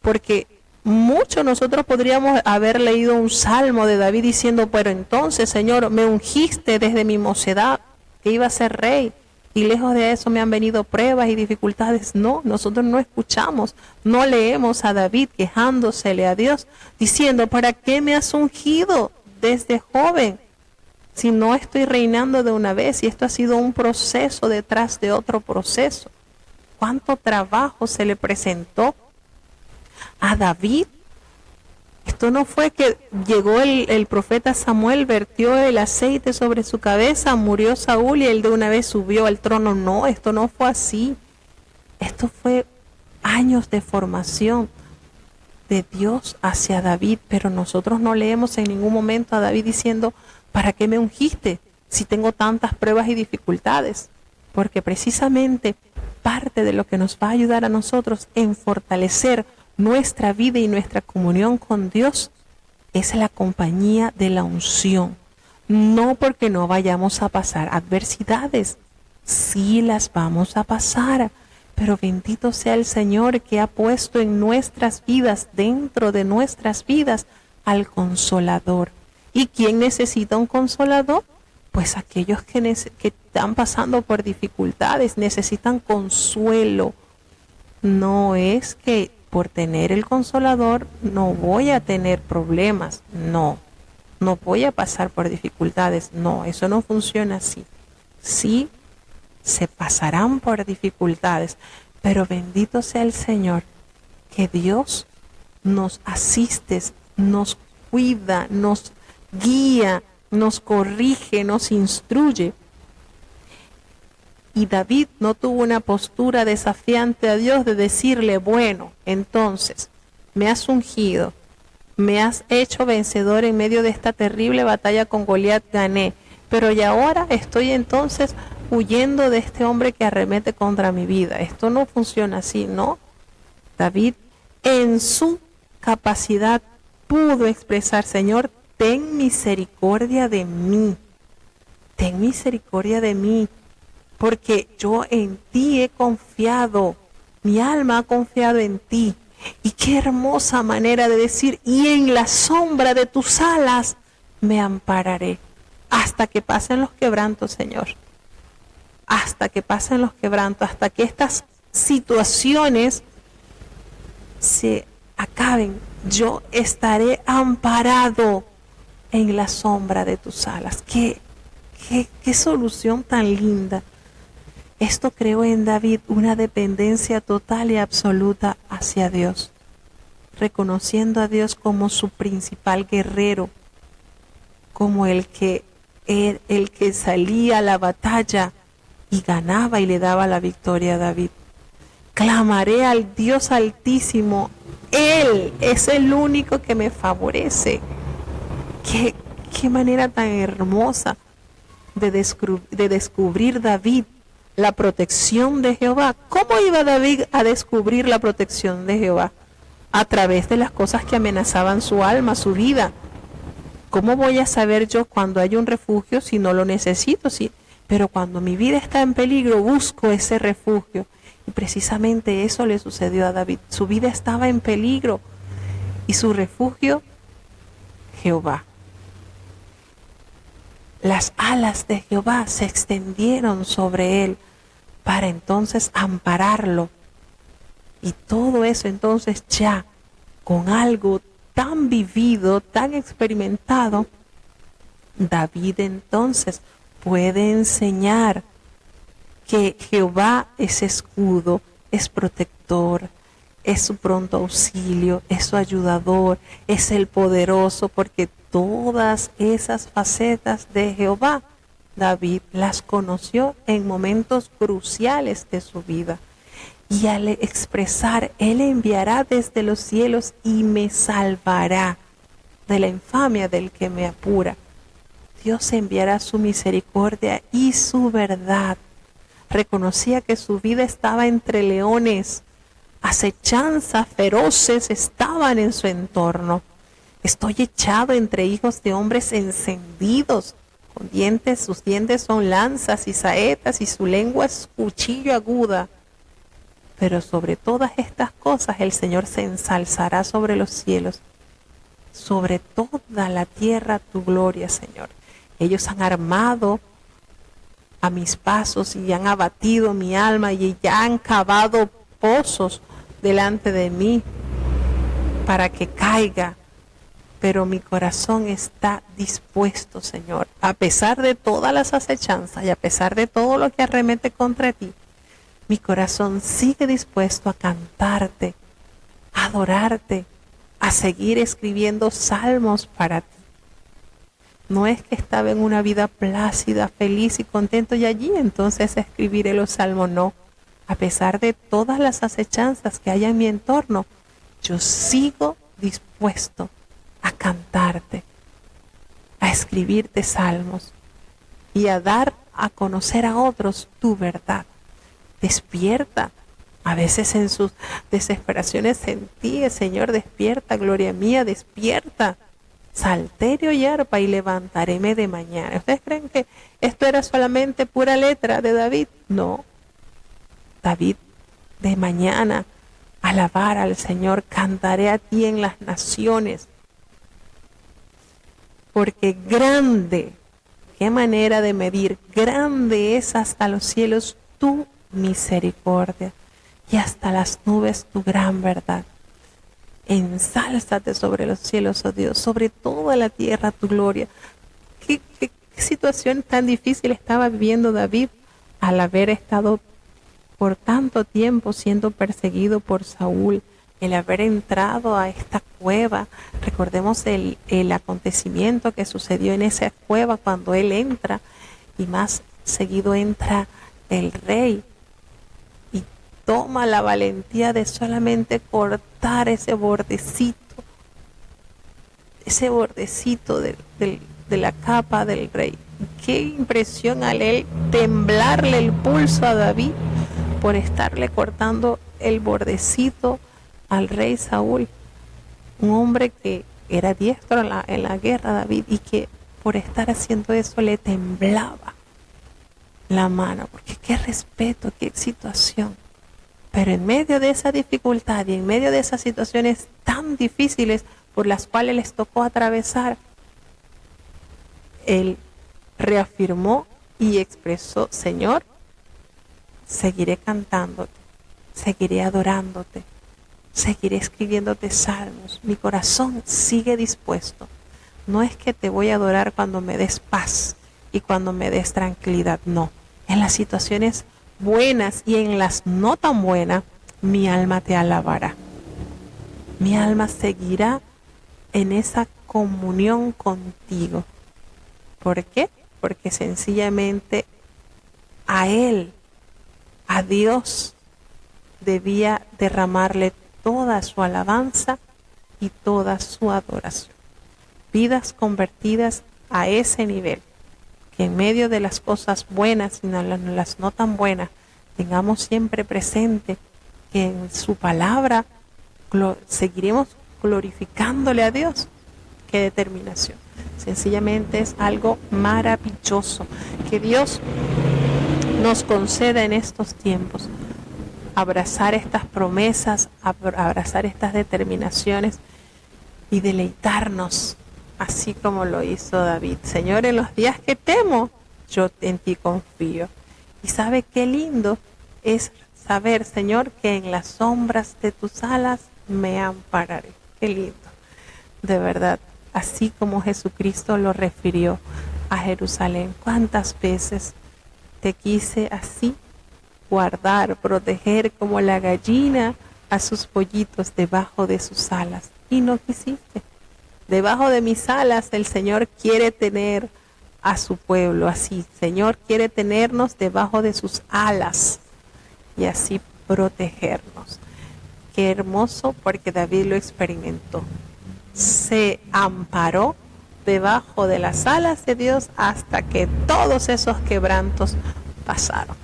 porque muchos nosotros podríamos haber leído un salmo de David diciendo, pero entonces, Señor, me ungiste desde mi mocedad que iba a ser rey, y lejos de eso me han venido pruebas y dificultades. No, nosotros no escuchamos, no leemos a David quejándosele a Dios, diciendo, ¿para qué me has ungido desde joven? Si no estoy reinando de una vez, y esto ha sido un proceso detrás de otro proceso. ¿Cuánto trabajo se le presentó a David? Esto no fue que llegó el profeta Samuel, vertió el aceite sobre su cabeza, murió Saúl y él de una vez subió al trono. No, esto no fue así. Esto fue años de formación de Dios hacia David, pero nosotros no leemos en ningún momento a David diciendo, ¿para qué me ungiste si tengo tantas pruebas y dificultades? Porque precisamente parte de lo que nos va a ayudar a nosotros en fortalecer nuestra vida y nuestra comunión con Dios es la compañía de la unción. No porque no vayamos a pasar adversidades, sí las vamos a pasar, pero bendito sea el Señor que ha puesto en nuestras vidas, dentro de nuestras vidas, al Consolador. ¿Y quién necesita un consolador? Pues aquellos que están pasando por dificultades, necesitan consuelo. No es que por tener el consolador no voy a tener problemas, no voy a pasar por dificultades, no, eso no funciona así. Sí, se pasarán por dificultades, pero bendito sea el Señor, que Dios nos asiste, nos cuida, nos guía, nos corrige, nos instruye. Y David no tuvo una postura desafiante a Dios de decirle, bueno, entonces, me has ungido, me has hecho vencedor en medio de esta terrible batalla con Goliat, gané, pero y ahora estoy entonces huyendo de este hombre que arremete contra mi vida. Esto no funciona así, ¿no? David, en su capacidad, pudo expresar, Señor, ten misericordia de mí, ten misericordia de mí, porque yo en ti he confiado, mi alma ha confiado en ti. Y qué hermosa manera de decir, y en la sombra de tus alas me ampararé, hasta que pasen los quebrantos, Señor, hasta que pasen los quebrantos, hasta que estas situaciones se acaben, yo estaré amparado en la sombra de tus alas. Qué solución tan linda. Esto creó en David una dependencia total y absoluta hacia Dios, reconociendo a Dios como su principal guerrero, como el que salía a la batalla y ganaba y le daba la victoria a David. Clamaré al Dios Altísimo. Él es el único que me favorece. Qué manera tan hermosa de descubrir David la protección de Jehová. ¿Cómo iba David a descubrir la protección de Jehová? A través de las cosas que amenazaban su alma, su vida. ¿Cómo voy a saber yo cuando hay un refugio si no lo necesito? Sí, pero cuando mi vida está en peligro, busco ese refugio. Y precisamente eso le sucedió a David. Su vida estaba en peligro y su refugio, Jehová. Las alas de Jehová se extendieron sobre él para entonces ampararlo. Y todo eso entonces ya con algo tan vivido, tan experimentado, David entonces puede enseñar que Jehová es escudo, es protector, es su pronto auxilio, es su ayudador, es el poderoso, porque todas esas facetas de Jehová, David las conoció en momentos cruciales de su vida. Y al expresar, Él enviará desde los cielos y me salvará de la infamia del que me apura. Dios enviará su misericordia y su verdad. Reconocía que su vida estaba entre leones, acechanzas feroces estaban en su entorno. Estoy echado entre hijos de hombres encendidos, con dientes, sus dientes son lanzas y saetas y su lengua es cuchillo aguda. Pero sobre todas estas cosas el Señor se ensalzará sobre los cielos, sobre toda la tierra tu gloria, Señor. Ellos han armado a mis pasos y han abatido mi alma y ya han cavado pozos delante de mí para que caiga. Pero mi corazón está dispuesto, Señor, a pesar de todas las acechanzas y a pesar de todo lo que arremete contra ti. Mi corazón sigue dispuesto a cantarte, a adorarte, a seguir escribiendo salmos para ti. No es que estaba en una vida plácida, feliz y contento y allí entonces escribiré los salmos, no. A pesar de todas las acechanzas que hay en mi entorno, yo sigo dispuesto a cantarte, a escribirte salmos y a dar a conocer a otros tu verdad. Despierta. A veces en sus desesperaciones en ti, Señor, despierta, gloria mía, despierta. Salterio y arpa y levantaréme de mañana. ¿Ustedes creen que esto era solamente pura letra de David? No. David, de mañana, alabar al Señor, cantaré a ti en las naciones. Porque grande, qué manera de medir, grande es hasta los cielos tu misericordia y hasta las nubes tu gran verdad. Ensálzate sobre los cielos, oh Dios, sobre toda la tierra tu gloria. ¿Qué situación tan difícil estaba viviendo David al haber estado por tanto tiempo siendo perseguido por Saúl? El haber entrado a esta cueva, recordemos el acontecimiento que sucedió en esa cueva cuando él entra y más seguido entra el rey y toma la valentía de solamente cortar ese bordecito de la capa del rey. Qué impresión al él temblarle el pulso a David por estarle cortando el bordecito al rey Saúl, un hombre que era diestro en la guerra, David, y que por estar haciendo eso le temblaba la mano, porque qué respeto, qué situación. Pero en medio de esa dificultad y en medio de esas situaciones tan difíciles por las cuales les tocó atravesar, él reafirmó y expresó: Señor, seguiré cantándote, seguiré adorándote, seguiré escribiéndote salmos. Mi corazón sigue dispuesto. No es que te voy a adorar cuando me des paz y cuando me des tranquilidad, no. En las situaciones buenas y en las no tan buenas, mi alma te alabará. Mi alma seguirá en esa comunión contigo. ¿Por qué? Porque sencillamente a Él, a Dios, debía derramarle toda su alabanza y toda su adoración. Vidas convertidas a ese nivel, que en medio de las cosas buenas y las no tan buenas, tengamos siempre presente que en su palabra seguiremos glorificándole a Dios. ¡Qué determinación! Sencillamente es algo maravilloso que Dios nos conceda en estos tiempos. Abrazar estas promesas, abrazar estas determinaciones y deleitarnos, así como lo hizo David. Señor, en los días que temo, yo en ti confío. Y sabe qué lindo es saber, Señor, que en las sombras de tus alas me ampararé. Qué lindo, de verdad. Así como Jesucristo lo refirió a Jerusalén. ¿Cuántas veces te quise así guardar, proteger como la gallina a sus pollitos debajo de sus alas? Y no quisiste. Debajo de mis alas el Señor quiere tener a su pueblo así. Señor quiere tenernos debajo de sus alas y así protegernos. Qué hermoso, porque David lo experimentó. Se amparó debajo de las alas de Dios hasta que todos esos quebrantos pasaron.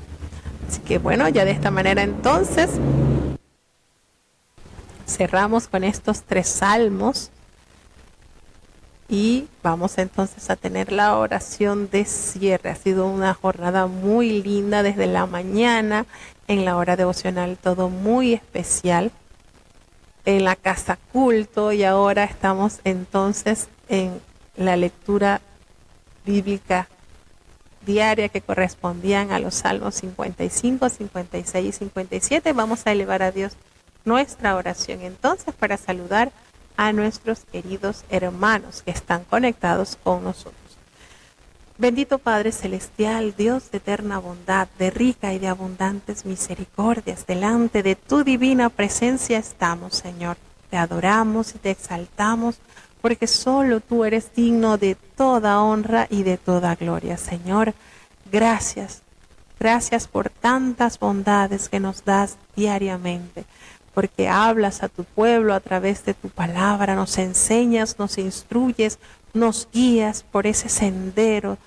Así que bueno, ya de esta manera entonces cerramos con estos 3 salmos y vamos entonces a tener la oración de cierre. Ha sido una jornada muy linda desde la mañana, en la hora devocional, todo muy especial, en la casa culto, y ahora estamos entonces en la lectura bíblica diaria que correspondían a los salmos 55, 56 y 57. Vamos a elevar a Dios nuestra oración entonces para saludar a nuestros queridos hermanos que están conectados con nosotros. Bendito Padre Celestial, Dios de eterna bondad, de rica y de abundantes misericordias, delante de tu divina presencia estamos, Señor. Te adoramos y te exaltamos, porque solo tú eres digno de toda honra y de toda gloria. Señor, gracias. Gracias por tantas bondades que nos das diariamente, porque hablas a tu pueblo a través de tu palabra, nos enseñas, nos instruyes, nos guías por ese sendero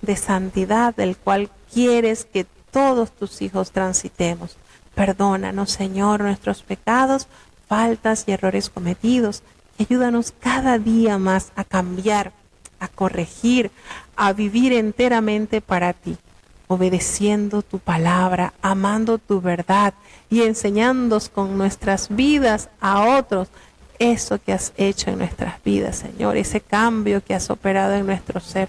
de santidad del cual quieres que todos tus hijos transitemos. Perdónanos, Señor, nuestros pecados, faltas y errores cometidos. Ayúdanos cada día más a cambiar, a corregir, a vivir enteramente para ti, obedeciendo tu palabra, amando tu verdad y enseñándonos con nuestras vidas a otros eso que has hecho en nuestras vidas, Señor, ese cambio que has operado en nuestro ser.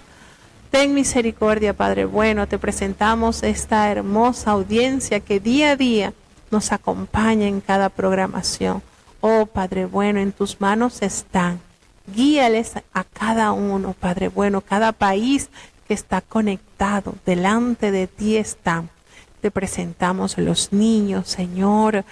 Ten misericordia, Padre bueno, te presentamos esta hermosa audiencia que día a día nos acompaña en cada programación. Oh, Padre bueno, en tus manos están. Guíales a cada uno, Padre bueno, cada país que está conectado, delante de ti están. Te presentamos los niños, Señor,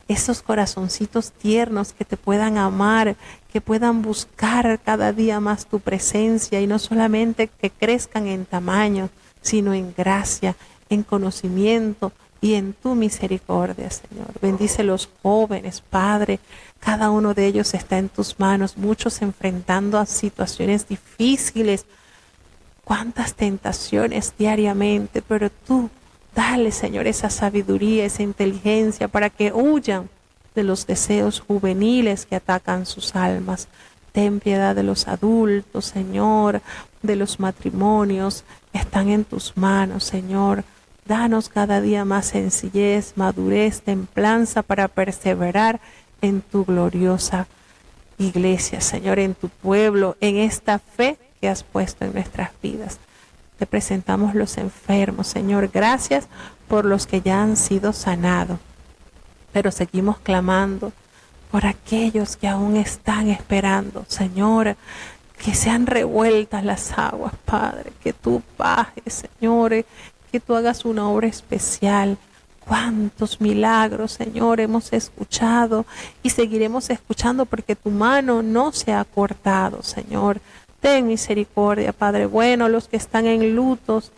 esos corazoncitos tiernos que te puedan amar, que puedan buscar cada día más tu presencia, y no solamente que crezcan en tamaño, sino en gracia, en conocimiento y en tu misericordia, Señor. Bendice los jóvenes, Padre. Cada uno de ellos está en tus manos, muchos enfrentando a situaciones difíciles. Cuántas tentaciones diariamente, pero tú dale, Señor, esa sabiduría, esa inteligencia para que huyan de los deseos juveniles que atacan sus almas. Ten piedad de los adultos, Señor, de los matrimonios. Están en tus manos, Señor. Danos cada día más sencillez, madurez, templanza para perseverar en tu gloriosa iglesia, Señor, en tu pueblo, en esta fe que has puesto en nuestras vidas. Te presentamos los enfermos, Señor. Gracias por los que ya han sido sanados. Pero seguimos clamando por aquellos que aún están esperando, Señor, que sean revueltas las aguas, Padre, que tú bajes, Señor, que tú hagas una obra especial. Cuántos milagros, Señor, hemos escuchado y seguiremos escuchando, porque tu mano no se ha cortado, Señor. Ten misericordia, Padre bueno, los que están en lutos,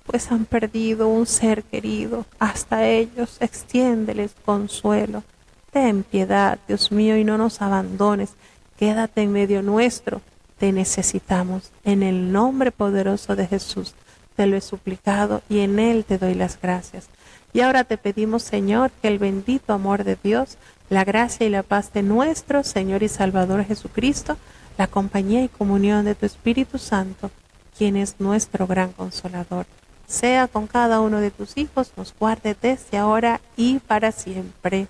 pues han perdido un ser querido. Hasta ellos extiéndeles consuelo. Ten piedad, Dios mío, y no nos abandones. Quédate en medio nuestro. Te necesitamos. En el nombre poderoso de Jesús te lo he suplicado y en Él te doy las gracias. Y ahora te pedimos, Señor, que el bendito amor de Dios, la gracia y la paz de nuestro Señor y Salvador Jesucristo, la compañía y comunión de tu Espíritu Santo, quien es nuestro gran consolador, sea con cada uno de tus hijos, nos guarde desde ahora y para siempre.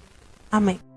Amén.